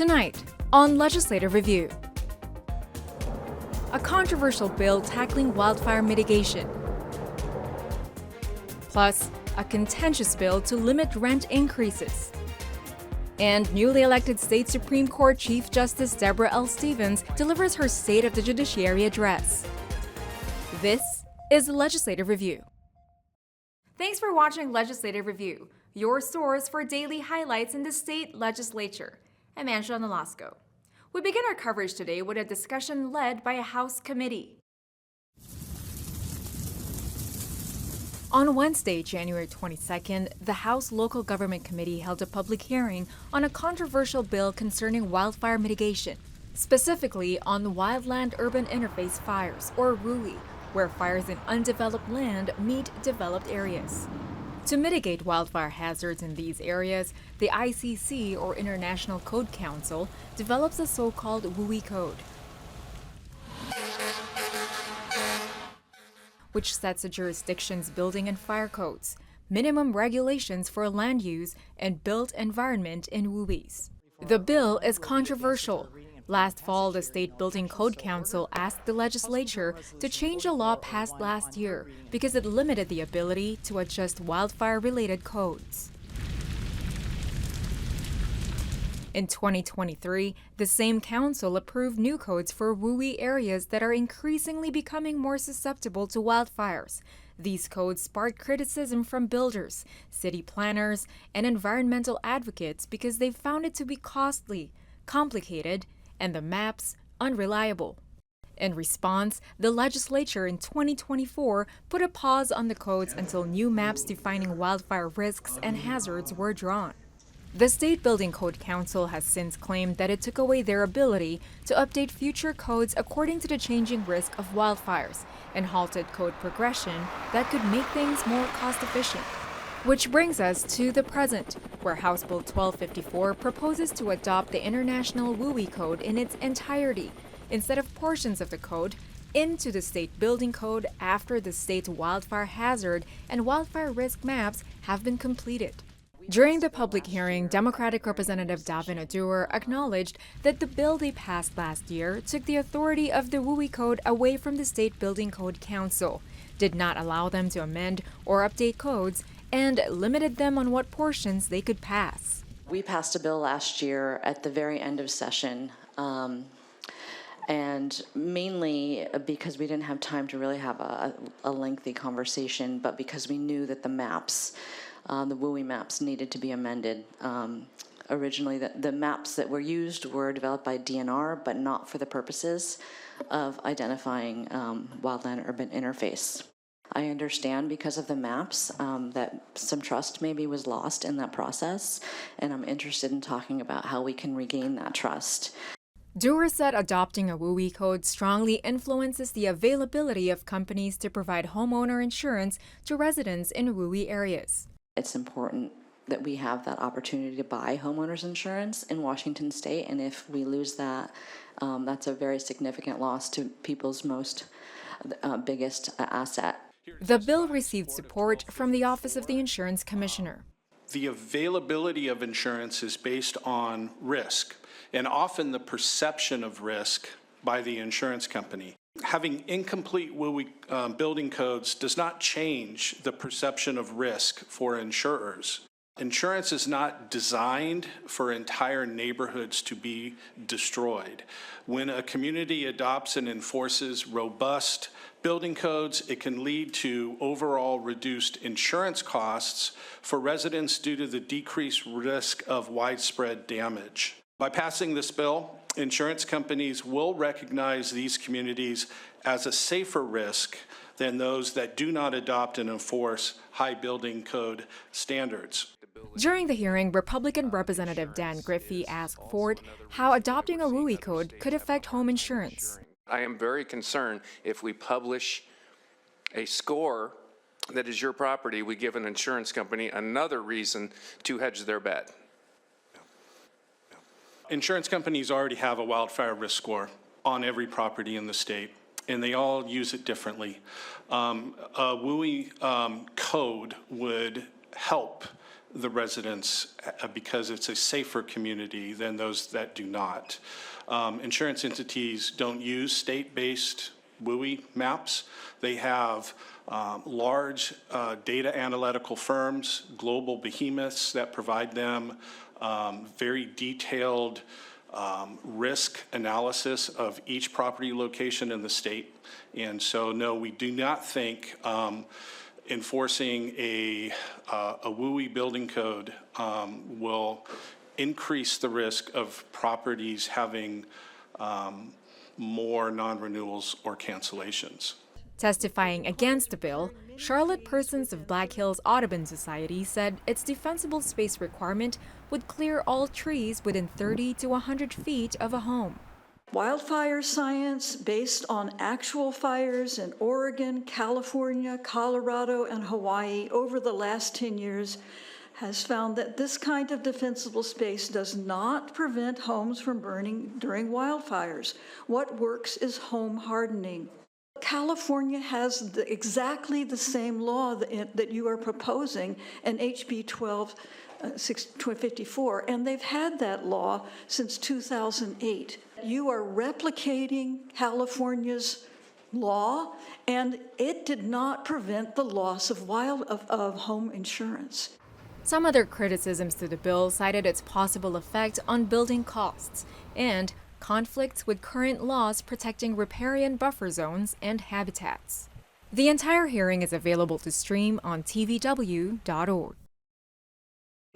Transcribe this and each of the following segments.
Tonight, on Legislative Review, a controversial bill tackling wildfire mitigation, plus a contentious bill to limit rent increases, and newly elected State Supreme Court Chief Justice Debra L. Stevens delivers her State of the Judiciary address. This is Legislative Review. Thanks for watching Legislative Review, your source for daily highlights in the state legislature. I'm Angela Nolasco. We begin our coverage today with a discussion led by a House committee. On Wednesday, January 22nd, the House Local Government Committee held a public hearing on a controversial bill concerning wildfire mitigation, specifically on the wildland-urban interface fires, or WUI, where fires in undeveloped land meet developed areas. To mitigate wildfire hazards in these areas, the ICC, or International Code Council, develops a so-called WUI code, which sets a jurisdiction's building and fire codes, minimum regulations for land use, and built environment in WUIs. The bill is controversial. Last fall, the State Building Code Council asked the legislature to change a law passed last year because it limited the ability to adjust wildfire-related codes. In 2023, the same council approved new codes for WUI areas that are increasingly becoming more susceptible to wildfires. These codes sparked criticism from builders, city planners, and environmental advocates because they found it to be costly, complicated, and the maps unreliable. In response, the legislature in 2024 put a pause on the codes until new maps defining wildfire risks and hazards were drawn. The State Building Code Council has since claimed that it took away their ability to update future codes according to the changing risk of wildfires and halted code progression that could make things more cost-efficient. Which brings us to the present, where House Bill 1254 proposes to adopt the International WUI Code in its entirety, instead of portions of the code, into the State Building Code after the state's wildfire hazard and wildfire risk maps have been completed. During the public hearing, Democratic Representative Davin Adur acknowledged that the bill they passed last year took the authority of the WUI Code away from the State Building Code Council, did not allow them to amend or update codes, and limited them on what portions they could pass. We passed a bill last year at the very end of session, and mainly because we didn't have time to really have a lengthy conversation, but because we knew that the maps, the WUI maps, needed to be amended. Originally, the maps that were used were developed by DNR, but not for the purposes of identifying wildland-urban interface. I understand because of the maps that some trust maybe was lost in that process, and I'm interested in talking about how we can regain that trust. Dewar said adopting a WUI code strongly influences the availability of companies to provide homeowner insurance to residents in WUI areas. It's important that we have that opportunity to buy homeowners insurance in Washington state, and if we lose that, that's a very significant loss to people's most biggest asset. The bill received support from the Office of the Insurance Commissioner. The availability of insurance is based on risk, and often the perception of risk by the insurance company. Having incomplete WUI building codes does not change the perception of risk for insurers. Insurance is not designed for entire neighborhoods to be destroyed. When a community adopts and enforces robust building codes, it can lead to overall reduced insurance costs for residents due to the decreased risk of widespread damage. By passing this bill, insurance companies will recognize these communities as a safer risk than those that do not adopt and enforce high building code standards. During the hearing, Republican Representative Dan Griffey asked Ford how adopting a WUI code could affect home insurance. I am very concerned if we publish a score that is your property, we give an insurance company another reason to hedge their bet. Insurance companies already have a wildfire risk score on every property in the state, and they all use it differently. A WUI code would help the residents because it's a safer community than those that do not. Insurance entities don't use state-based WUI maps. They have large data analytical firms, global behemoths that provide them very detailed risk analysis of each property location in the state. And so, no, we do not think enforcing a WUI building code will increase the risk of properties having more non-renewals or cancellations. Testifying against the bill, Charlotte Persons of Black Hills Audubon Society said its defensible space requirement would clear all trees within 30 to 100 feet of a home. Wildfire science based on actual fires in Oregon, California, Colorado, and Hawaii over the last 10 years has found that this kind of defensible space does not prevent homes from burning during wildfires. What works is home hardening. California has exactly the same law that you are proposing in HB 1254, and they've had that law since 2008. You are replicating California's law, and it did not prevent the loss of home insurance. Some other criticisms to the bill cited its possible effect on building costs and conflicts with current laws protecting riparian buffer zones and habitats. The entire hearing is available to stream on tvw.org.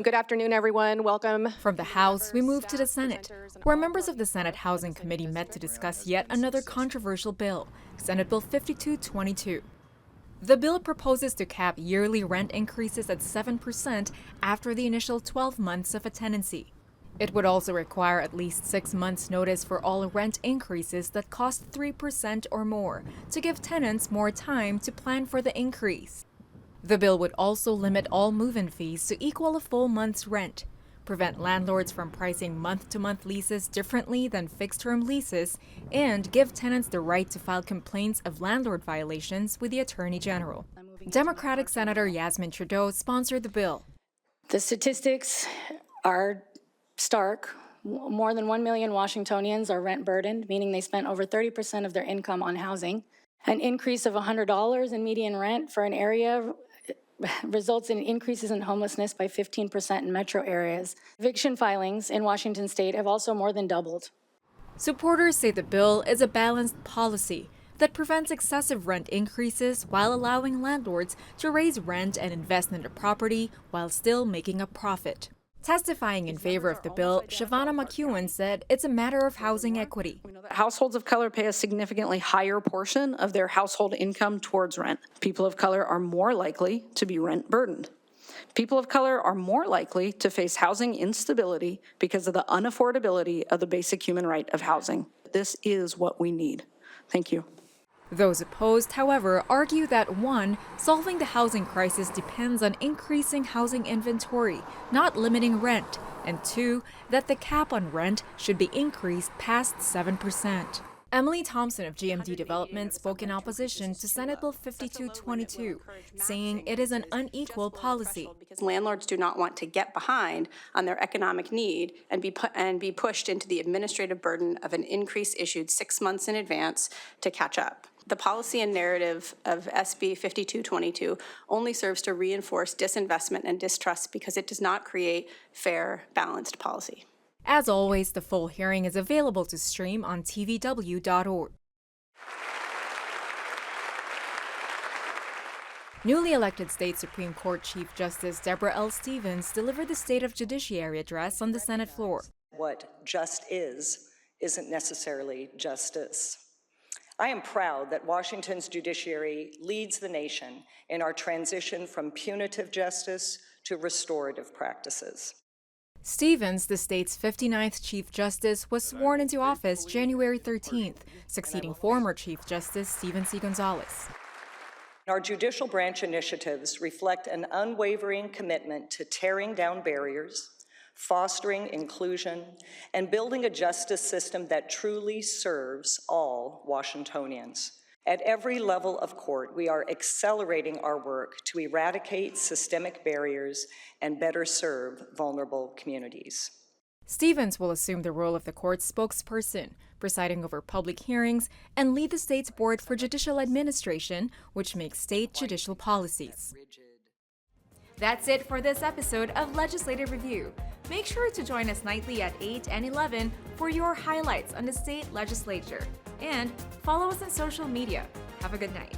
Good afternoon, everyone. Welcome. From the House, we move to the Senate, where members of the Senate Housing Committee met to discuss yet another controversial bill, Senate Bill 5222. The bill proposes to cap yearly rent increases at 7% after the initial 12 months of a tenancy. It would also require at least 6 months' notice for all rent increases that cost 3% or more to give tenants more time to plan for the increase. The bill would also limit all move-in fees to equal a full month's rent, prevent landlords from pricing month-to-month leases differently than fixed-term leases, and give tenants the right to file complaints of landlord violations with the Attorney General. Democratic Senator Yasmin Trudeau sponsored the bill. The statistics are stark. More than 1 million Washingtonians are rent burdened, meaning they spent over 30% of their income on housing. An increase of $100 in median rent for an area results in increases in homelessness by 15% in metro areas. Eviction filings in Washington state have also more than doubled. Supporters say the bill is a balanced policy that prevents excessive rent increases while allowing landlords to raise rent and invest in the property while still making a profit. Testifying in favor of the bill, Shavana McEwen said it's a matter of housing equity. Households of color pay a significantly higher portion of their household income towards rent. People of color are more likely to be rent burdened. People of color are more likely to face housing instability because of the unaffordability of the basic human right of housing. This is what we need. Thank you. Those opposed, however, argue that 1, solving the housing crisis depends on increasing housing inventory, not limiting rent, and 2, that the cap on rent should be increased past 7%. Emily Thompson of GMD Development spoke in opposition to Senate Bill 5222, saying it is an unequal policy. Because landlords do not want to get behind on their economic need and be pushed into the administrative burden of an increase issued 6 months in advance to catch up. The policy and narrative of SB 5222 only serves to reinforce disinvestment and distrust because it does not create fair, balanced policy. As always, the full hearing is available to stream on tvw.org. Newly elected State Supreme Court Chief Justice Debra L. Stevens delivered the State of Judiciary address on the Senate floor. What just isn't necessarily justice. I am proud that Washington's judiciary leads the nation in our transition from punitive justice to restorative practices. Stevens, the state's 59th Chief Justice, was sworn into office January 13th, succeeding former Chief Justice Stephen C. Gonzalez. Our judicial branch initiatives reflect an unwavering commitment to tearing down barriers, fostering inclusion, and building a justice system that truly serves all Washingtonians. At every level of court, we are accelerating our work to eradicate systemic barriers and better serve vulnerable communities. Stevens will assume the role of the court's spokesperson, presiding over public hearings, and lead the state's Board for Judicial Administration, which makes state judicial policies. That's it for this episode of Legislative Review. Make sure to join us nightly at 8 and 11 for your highlights on the state legislature. And follow us on social media. Have a good night.